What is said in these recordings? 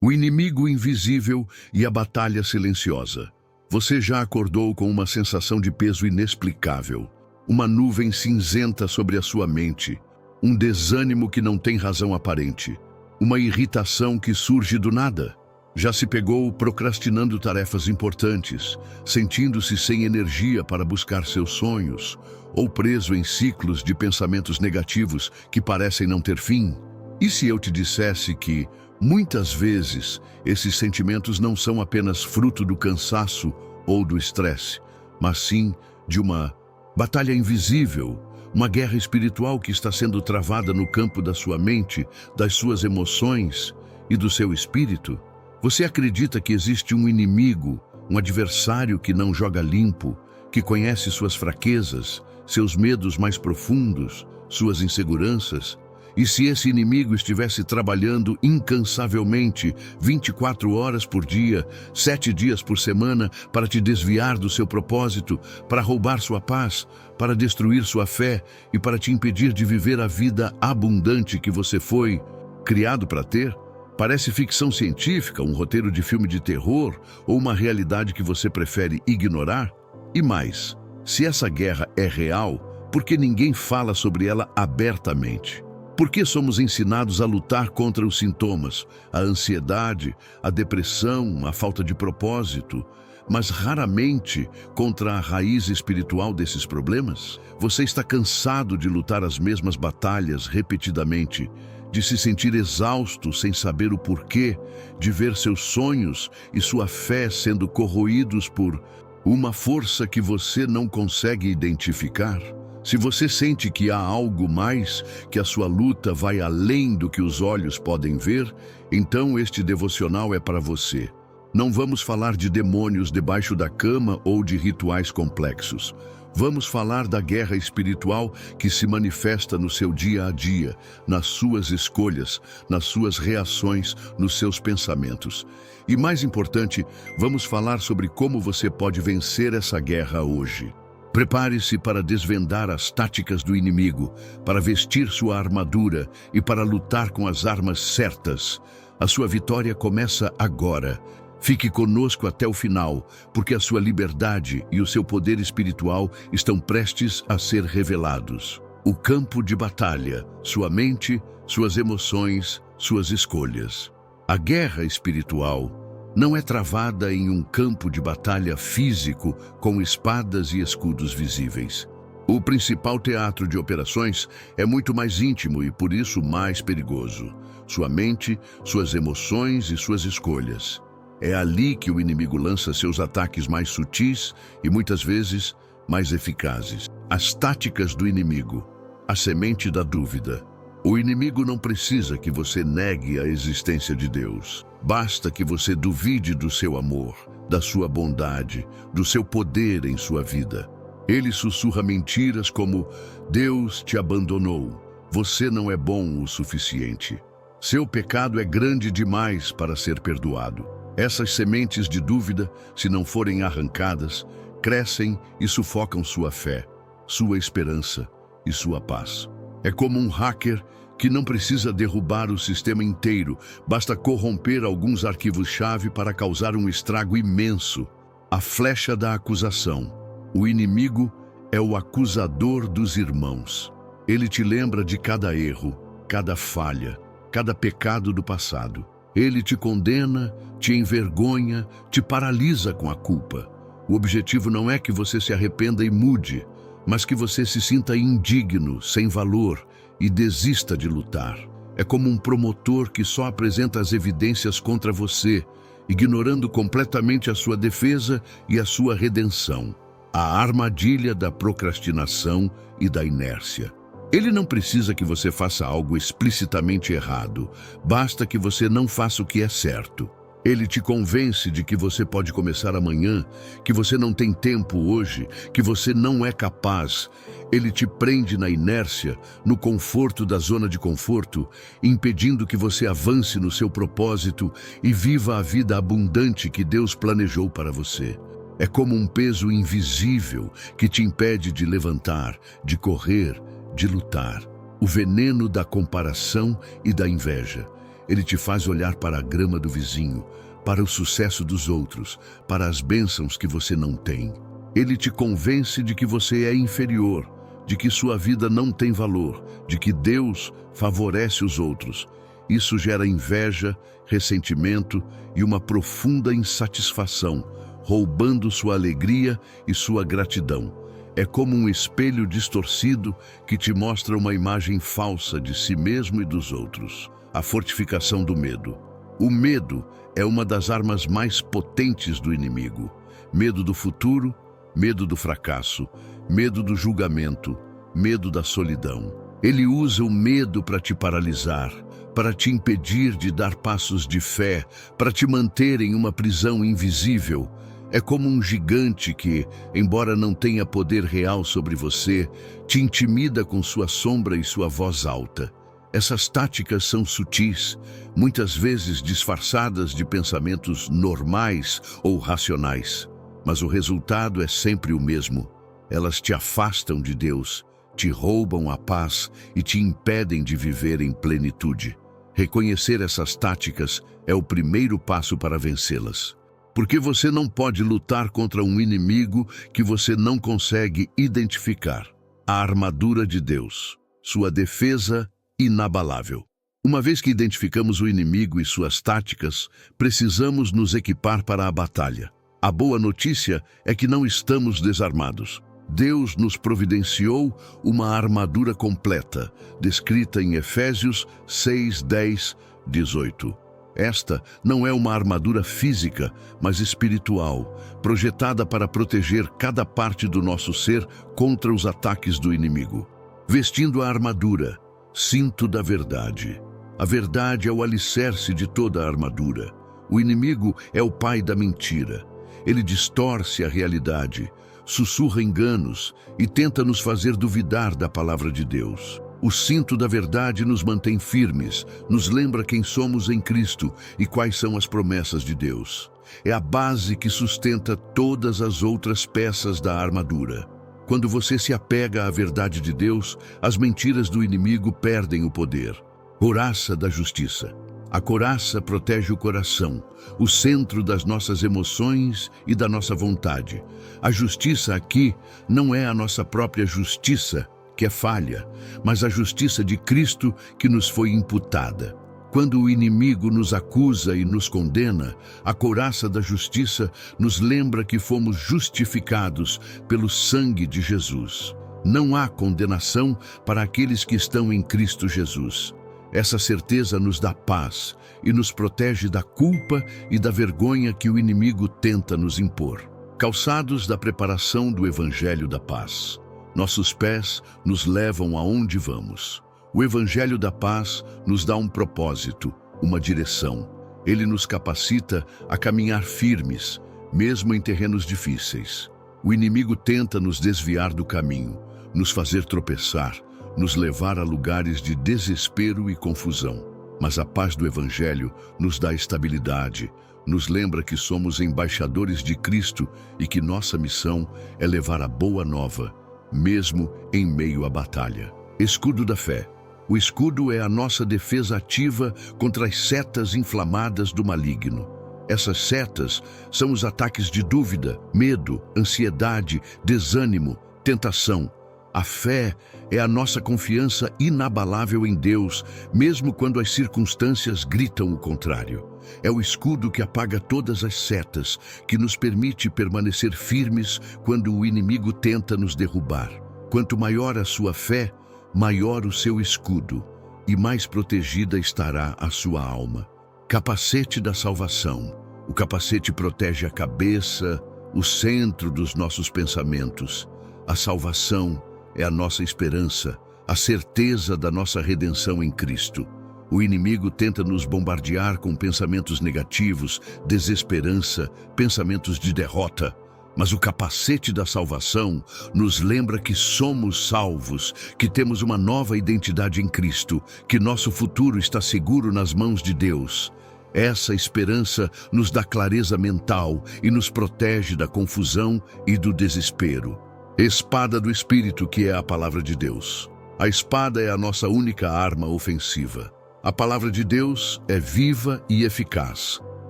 O inimigo invisível e a batalha silenciosa. Você já acordou com uma sensação de peso inexplicável, uma nuvem cinzenta sobre a sua mente, um desânimo que não tem razão aparente, uma irritação que surge do nada. Já se pegou procrastinando tarefas importantes, sentindo-se sem energia para buscar seus sonhos, ou preso em ciclos de pensamentos negativos que parecem não ter fim? E se eu te dissesse que, muitas vezes, esses sentimentos não são apenas fruto do cansaço ou do estresse, mas sim de uma batalha invisível, uma guerra espiritual que está sendo travada no campo da sua mente, das suas emoções e do seu espírito? Você acredita que existe um inimigo, um adversário que não joga limpo, que conhece suas fraquezas, seus medos mais profundos, suas inseguranças? E se esse inimigo estivesse trabalhando incansavelmente, 24 horas por dia, 7 dias por semana, para te desviar do seu propósito, para roubar sua paz, para destruir sua fé e para te impedir de viver a vida abundante que você foi criado para ter? Parece ficção científica, um roteiro de filme de terror ou uma realidade que você prefere ignorar? E mais, se essa guerra é real, por que ninguém fala sobre ela abertamente? Por que somos ensinados a lutar contra os sintomas, a ansiedade, a depressão, a falta de propósito, mas raramente contra a raiz espiritual desses problemas? Você está cansado de lutar as mesmas batalhas repetidamente, de se sentir exausto sem saber o porquê, de ver seus sonhos e sua fé sendo corroídos por uma força que você não consegue identificar? Se você sente que há algo mais, que a sua luta vai além do que os olhos podem ver, então este devocional é para você. Não vamos falar de demônios debaixo da cama ou de rituais complexos. Vamos falar da guerra espiritual que se manifesta no seu dia a dia, nas suas escolhas, nas suas reações, nos seus pensamentos. E mais importante, vamos falar sobre como você pode vencer essa guerra hoje. Prepare-se para desvendar as táticas do inimigo, para vestir sua armadura e para lutar com as armas certas. A sua vitória começa agora. Fique conosco até o final, porque a sua liberdade e o seu poder espiritual estão prestes a ser revelados. O campo de batalha, sua mente, suas emoções, suas escolhas. A guerra espiritual não é travada em um campo de batalha físico com espadas e escudos visíveis. O principal teatro de operações é muito mais íntimo e, por isso, mais perigoso. Sua mente, suas emoções e suas escolhas. É ali que o inimigo lança seus ataques mais sutis e, muitas vezes, mais eficazes. As táticas do inimigo. A semente da dúvida. O inimigo não precisa que você negue a existência de Deus. Basta que você duvide do seu amor, da sua bondade, do seu poder em sua vida. Ele sussurra mentiras como: Deus te abandonou, você não é bom o suficiente. Seu pecado é grande demais para ser perdoado. Essas sementes de dúvida, se não forem arrancadas, crescem e sufocam sua fé, sua esperança e sua paz. É como um hacker que não precisa derrubar o sistema inteiro, basta corromper alguns arquivos-chave para causar um estrago imenso. A flecha da acusação. O inimigo é o acusador dos irmãos. Ele te lembra de cada erro, cada falha, cada pecado do passado. Ele te condena, te envergonha, te paralisa com a culpa. O objetivo não é que você se arrependa e mude, mas que você se sinta indigno, sem valor e desista de lutar. É como um promotor que só apresenta as evidências contra você, ignorando completamente a sua defesa e a sua redenção. A armadilha da procrastinação e da inércia. Ele não precisa que você faça algo explicitamente errado, basta que você não faça o que é certo. Ele te convence de que você pode começar amanhã, que você não tem tempo hoje, que você não é capaz. Ele te prende na inércia, no conforto da zona de conforto, impedindo que você avance no seu propósito e viva a vida abundante que Deus planejou para você. É como um peso invisível que te impede de levantar, de correr, de lutar. O veneno da comparação e da inveja. Ele te faz olhar para a grama do vizinho, para o sucesso dos outros, para as bênçãos que você não tem. Ele te convence de que você é inferior, de que sua vida não tem valor, de que Deus favorece os outros. Isso gera inveja, ressentimento e uma profunda insatisfação, roubando sua alegria e sua gratidão. É como um espelho distorcido que te mostra uma imagem falsa de si mesmo e dos outros. A fortificação do medo. O medo é uma das armas mais potentes do inimigo. Medo do futuro, medo do fracasso, medo do julgamento, medo da solidão. Ele usa o medo para te paralisar, para te impedir de dar passos de fé, para te manter em uma prisão invisível. É como um gigante que, embora não tenha poder real sobre você, te intimida com sua sombra e sua voz alta. Essas táticas são sutis, muitas vezes disfarçadas de pensamentos normais ou racionais. Mas o resultado é sempre o mesmo. Elas te afastam de Deus, te roubam a paz e te impedem de viver em plenitude. Reconhecer essas táticas é o primeiro passo para vencê-las. Porque você não pode lutar contra um inimigo que você não consegue identificar. A armadura de Deus, sua defesa inabalável. Uma vez que identificamos o inimigo e suas táticas, precisamos nos equipar para a batalha. A boa notícia é que não estamos desarmados. Deus nos providenciou uma armadura completa, descrita em Efésios 6, 10, 18. Esta não é uma armadura física, mas espiritual, projetada para proteger cada parte do nosso ser contra os ataques do inimigo. Vestindo a armadura, cinto da verdade. A verdade é o alicerce de toda a armadura. O inimigo é o pai da mentira. Ele distorce a realidade, sussurra enganos e tenta nos fazer duvidar da palavra de Deus. O cinto da verdade nos mantém firmes, nos lembra quem somos em Cristo e quais são as promessas de Deus. É a base que sustenta todas as outras peças da armadura. Quando você se apega à verdade de Deus, as mentiras do inimigo perdem o poder. Couraça da justiça. A couraça protege o coração, o centro das nossas emoções e da nossa vontade. A justiça aqui não é a nossa própria justiça, que é falha, mas a justiça de Cristo que nos foi imputada. Quando o inimigo nos acusa e nos condena, a couraça da justiça nos lembra que fomos justificados pelo sangue de Jesus. Não há condenação para aqueles que estão em Cristo Jesus. Essa certeza nos dá paz e nos protege da culpa e da vergonha que o inimigo tenta nos impor. Calçados da preparação do Evangelho da Paz. Nossos pés nos levam aonde vamos. O Evangelho da Paz nos dá um propósito, uma direção. Ele nos capacita a caminhar firmes, mesmo em terrenos difíceis. O inimigo tenta nos desviar do caminho, nos fazer tropeçar, nos levar a lugares de desespero e confusão. Mas a paz do Evangelho nos dá estabilidade, nos lembra que somos embaixadores de Cristo e que nossa missão é levar a boa nova, mesmo em meio à batalha. Escudo da fé. O escudo é a nossa defesa ativa contra as setas inflamadas do maligno. Essas setas são os ataques de dúvida, medo, ansiedade, desânimo, tentação. A fé é a nossa confiança inabalável em Deus, mesmo quando as circunstâncias gritam o contrário. É o escudo que apaga todas as setas, que nos permite permanecer firmes quando o inimigo tenta nos derrubar. Quanto maior a sua fé, maior o seu escudo, e mais protegida estará a sua alma. Capacete da salvação. O capacete protege a cabeça, o centro dos nossos pensamentos. A salvação é a nossa esperança, a certeza da nossa redenção em Cristo. O inimigo tenta nos bombardear com pensamentos negativos, desesperança, pensamentos de derrota. Mas o capacete da salvação nos lembra que somos salvos, que temos uma nova identidade em Cristo, que nosso futuro está seguro nas mãos de Deus. Essa esperança nos dá clareza mental e nos protege da confusão e do desespero. Espada do Espírito, que é a palavra de Deus. A espada é a nossa única arma ofensiva. A palavra de Deus é viva e eficaz,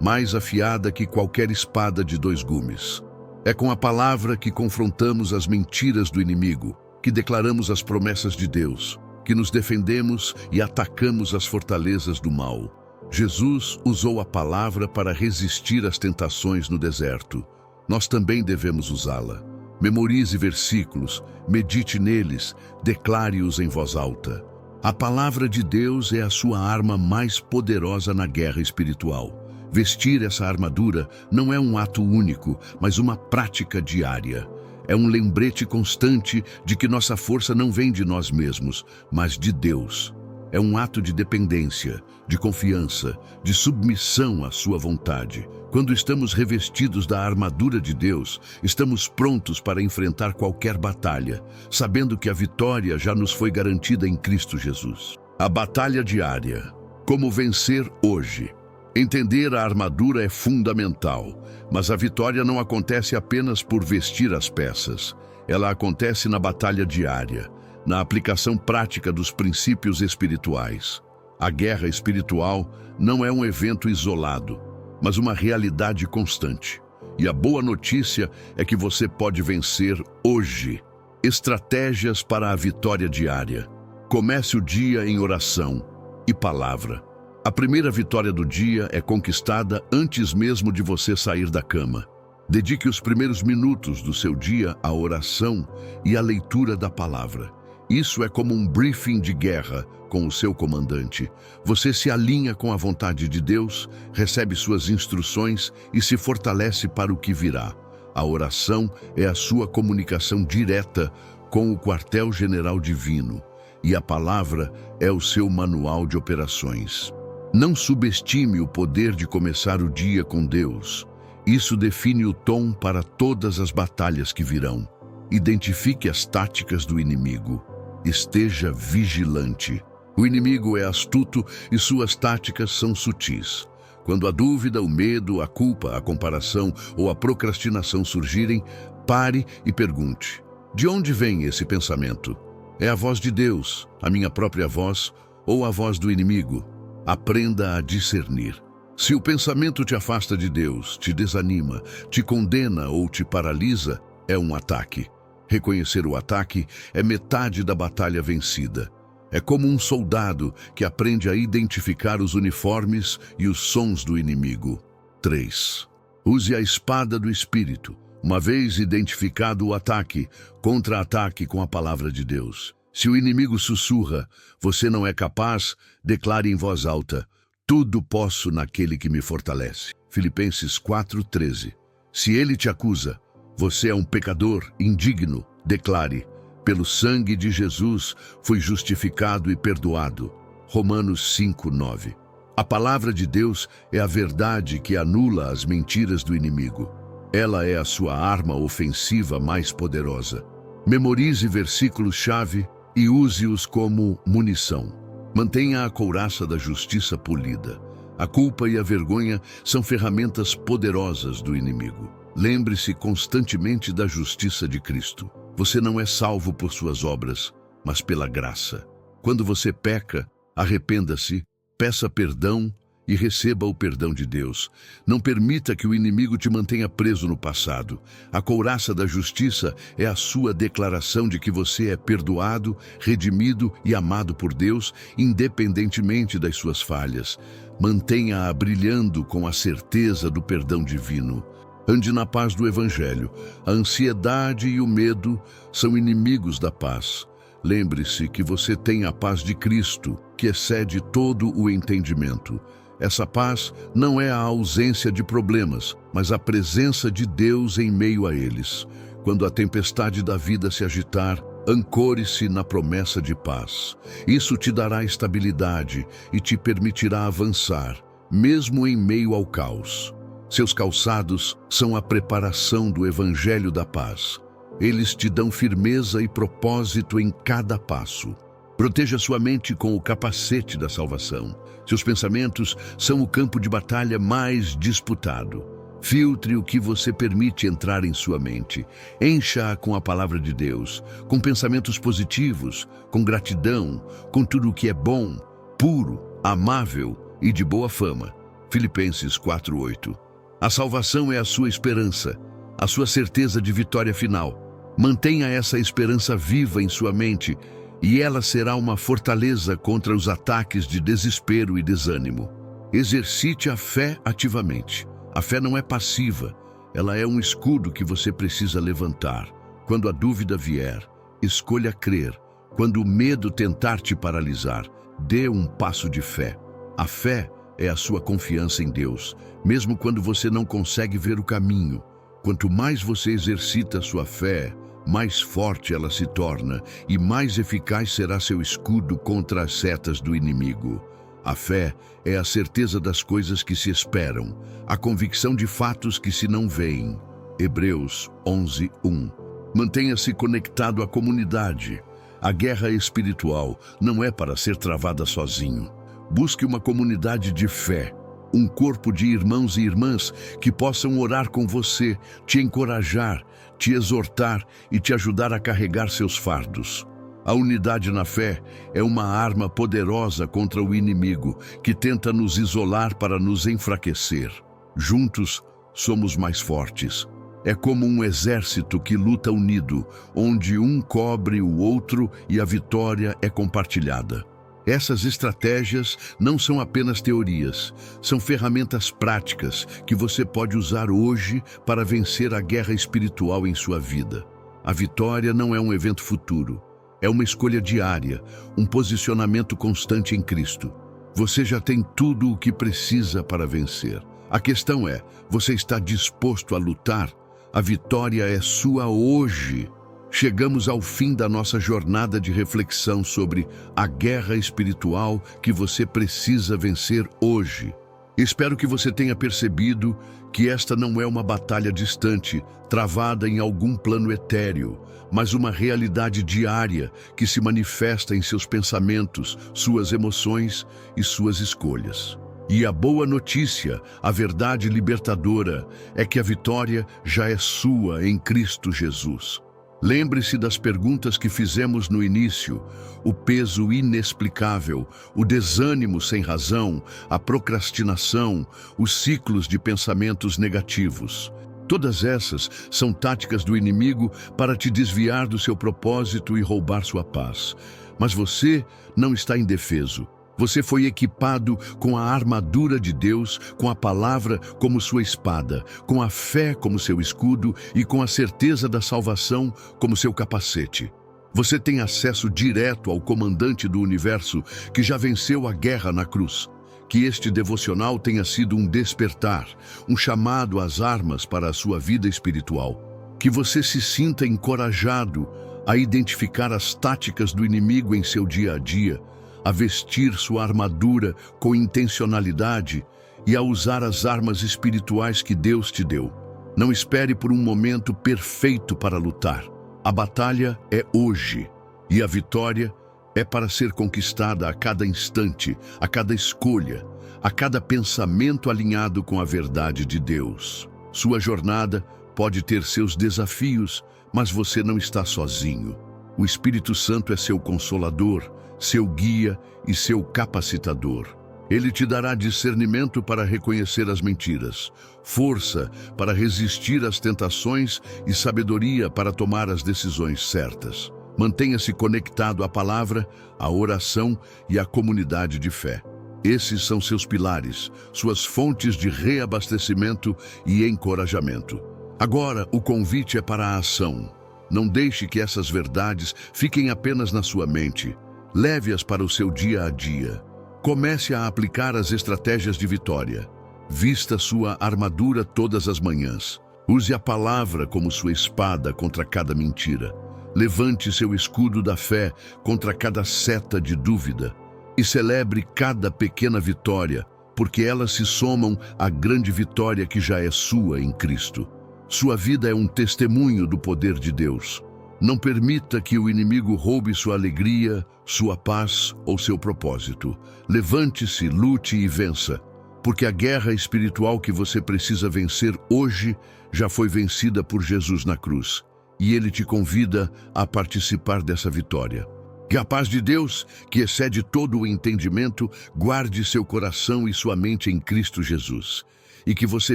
mais afiada que qualquer espada de dois gumes. É com a palavra que confrontamos as mentiras do inimigo, que declaramos as promessas de Deus, que nos defendemos e atacamos as fortalezas do mal. Jesus usou a palavra para resistir às tentações no deserto. Nós também devemos usá-la. Memorize versículos, medite neles, declare-os em voz alta. A palavra de Deus é a sua arma mais poderosa na guerra espiritual. Vestir essa armadura não é um ato único, mas uma prática diária. É um lembrete constante de que nossa força não vem de nós mesmos, mas de Deus. É um ato de dependência, de confiança, de submissão à sua vontade. Quando estamos revestidos da armadura de Deus, estamos prontos para enfrentar qualquer batalha, sabendo que a vitória já nos foi garantida em Cristo Jesus. A batalha diária. Como vencer hoje? Entender a armadura é fundamental, mas a vitória não acontece apenas por vestir as peças. Ela acontece na batalha diária, na aplicação prática dos princípios espirituais. A guerra espiritual não é um evento isolado, mas uma realidade constante. E a boa notícia é que você pode vencer hoje. Estratégias para a vitória diária. Comece o dia em oração e palavra. A primeira vitória do dia é conquistada antes mesmo de você sair da cama. Dedique os primeiros minutos do seu dia à oração e à leitura da palavra. Isso é como um briefing de guerra com o seu comandante. Você se alinha com a vontade de Deus, recebe suas instruções e se fortalece para o que virá. A oração é a sua comunicação direta com o quartel-general divino, e a palavra é o seu manual de operações. Não subestime o poder de começar o dia com Deus. Isso define o tom para todas as batalhas que virão. Identifique as táticas do inimigo. Esteja vigilante. O inimigo é astuto e suas táticas são sutis. Quando a dúvida, o medo, a culpa, a comparação ou a procrastinação surgirem, pare e pergunte: de onde vem esse pensamento? É a voz de Deus, a minha própria voz ou a voz do inimigo? Aprenda a discernir. Se o pensamento te afasta de Deus, te desanima, te condena ou te paralisa, é um ataque. Reconhecer o ataque é metade da batalha vencida. É como um soldado que aprende a identificar os uniformes e os sons do inimigo. 3. Use a espada do Espírito. Uma vez identificado o ataque, contra-ataque com a palavra de Deus. Se o inimigo sussurra, você não é capaz, declare em voz alta: tudo posso naquele que me fortalece. Filipenses 4:13. Se ele te acusa, você é um pecador indigno, declare: pelo sangue de Jesus fui justificado e perdoado. Romanos 5:9. A palavra de Deus é a verdade que anula as mentiras do inimigo. Ela é a sua arma ofensiva mais poderosa. Memorize versículos-chave e use-os como munição. Mantenha a couraça da justiça polida. A culpa e a vergonha são ferramentas poderosas do inimigo. Lembre-se constantemente da justiça de Cristo. Você não é salvo por suas obras, mas pela graça. Quando você peca, arrependa-se, peça perdão e receba o perdão de Deus. Não permita que o inimigo te mantenha preso no passado. A couraça da justiça é a sua declaração de que você é perdoado, redimido e amado por Deus, independentemente das suas falhas. Mantenha-a brilhando com a certeza do perdão divino. Ande na paz do Evangelho. A ansiedade e o medo são inimigos da paz. Lembre-se que você tem a paz de Cristo, que excede todo o entendimento. Essa paz não é a ausência de problemas, mas a presença de Deus em meio a eles. Quando a tempestade da vida se agitar, ancore-se na promessa de paz. Isso te dará estabilidade e te permitirá avançar, mesmo em meio ao caos. Seus calçados são a preparação do Evangelho da paz. Eles te dão firmeza e propósito em cada passo. Proteja sua mente com o capacete da salvação. Seus pensamentos são o campo de batalha mais disputado. Filtre o que você permite entrar em sua mente. Encha-a com a palavra de Deus, com pensamentos positivos, com gratidão, com tudo o que é bom, puro, amável e de boa fama. Filipenses 4:8. A salvação é a sua esperança, a sua certeza de vitória final. Mantenha essa esperança viva em sua mente e ela será uma fortaleza contra os ataques de desespero e desânimo. Exercite a fé ativamente. A fé não é passiva, ela é um escudo que você precisa levantar. Quando a dúvida vier, escolha crer. Quando o medo tentar te paralisar, dê um passo de fé. A fé é a sua confiança em Deus, mesmo quando você não consegue ver o caminho. Quanto mais você exercita sua fé, mais forte ela se torna e mais eficaz será seu escudo contra as setas do inimigo. A fé é a certeza das coisas que se esperam, a convicção de fatos que se não veem. Hebreus 11:1. Mantenha-se conectado à comunidade. A guerra espiritual não é para ser travada sozinho. Busque uma comunidade de fé, um corpo de irmãos e irmãs que possam orar com você, te encorajar, te exortar e te ajudar a carregar seus fardos. A unidade na fé é uma arma poderosa contra o inimigo que tenta nos isolar para nos enfraquecer. Juntos, somos mais fortes. É como um exército que luta unido, onde um cobre o outro e a vitória é compartilhada. Essas estratégias não são apenas teorias, são ferramentas práticas que você pode usar hoje para vencer a guerra espiritual em sua vida. A vitória não é um evento futuro, é uma escolha diária, um posicionamento constante em Cristo. Você já tem tudo o que precisa para vencer. A questão é, você está disposto a lutar? A vitória é sua hoje. Chegamos ao fim da nossa jornada de reflexão sobre a guerra espiritual que você precisa vencer hoje. Espero que você tenha percebido que esta não é uma batalha distante, travada em algum plano etéreo, mas uma realidade diária que se manifesta em seus pensamentos, suas emoções e suas escolhas. E a boa notícia, a verdade libertadora, é que a vitória já é sua em Cristo Jesus. Lembre-se das perguntas que fizemos no início: o peso inexplicável, o desânimo sem razão, a procrastinação, os ciclos de pensamentos negativos. Todas essas são táticas do inimigo para te desviar do seu propósito e roubar sua paz. Mas você não está indefeso. Você foi equipado com a armadura de Deus, com a palavra como sua espada, com a fé como seu escudo e com a certeza da salvação como seu capacete. Você tem acesso direto ao comandante do universo que já venceu a guerra na cruz. Que este devocional tenha sido um despertar, um chamado às armas para a sua vida espiritual. Que você se sinta encorajado a identificar as táticas do inimigo em seu dia a dia, a vestir sua armadura com intencionalidade e a usar as armas espirituais que Deus te deu. Não espere por um momento perfeito para lutar. A batalha é hoje e a vitória é para ser conquistada a cada instante, a cada escolha, a cada pensamento alinhado com a verdade de Deus. Sua jornada pode ter seus desafios, mas você não está sozinho. O Espírito Santo é seu consolador, seu guia e seu capacitador. Ele te dará discernimento para reconhecer as mentiras, força para resistir às tentações e sabedoria para tomar as decisões certas. Mantenha-se conectado à palavra, à oração e à comunidade de fé. Esses são seus pilares, suas fontes de reabastecimento e encorajamento. Agora, o convite é para a ação. Não deixe que essas verdades fiquem apenas na sua mente. Leve-as para o seu dia a dia. Comece a aplicar as estratégias de vitória. Vista sua armadura todas as manhãs. Use a palavra como sua espada contra cada mentira. Levante seu escudo da fé contra cada seta de dúvida. E celebre cada pequena vitória, porque elas se somam à grande vitória que já é sua em Cristo. Sua vida é um testemunho do poder de Deus. Não permita que o inimigo roube sua alegria, sua paz ou seu propósito. Levante-se, lute e vença, porque a guerra espiritual que você precisa vencer hoje já foi vencida por Jesus na cruz, e Ele te convida a participar dessa vitória. Que a paz de Deus, que excede todo o entendimento, guarde seu coração e sua mente em Cristo Jesus. E que você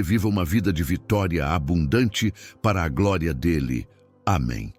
viva uma vida de vitória abundante para a glória dele. Amém.